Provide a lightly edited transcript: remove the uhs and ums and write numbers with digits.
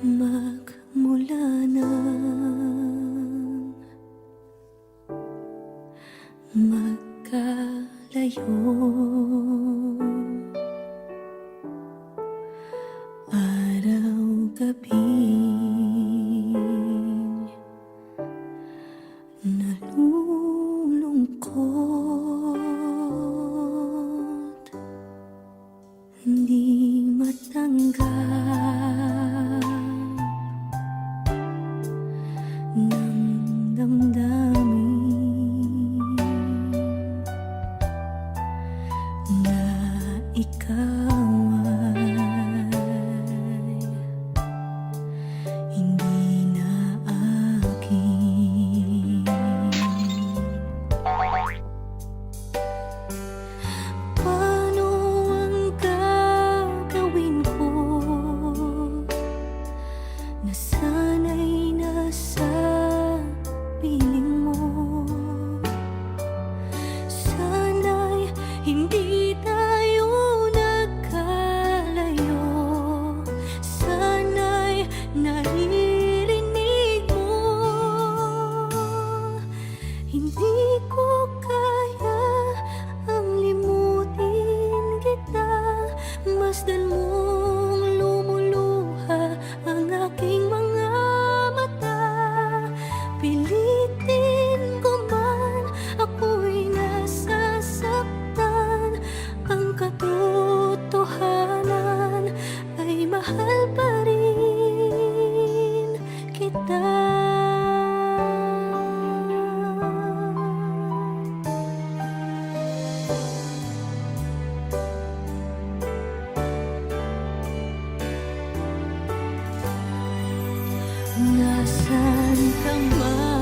Magmula nang magkalayo, araw-gabing nalulungkot, hindi matanggap ng damdamin na ikaw ay hindi na akin. Paano ang gagawin ko na sana'y nasa piling mo? Sana'y hindi tayo nagkalayo. Sana'y naririnig mo. Hindi ko kaya ang limutin kita. Masdan mong lumuluha ang aking mga mata. Pilitin ko man, ako'y nasasaktan. Ang katotohanan ay mahal pa rin kita. Nasaan ka man?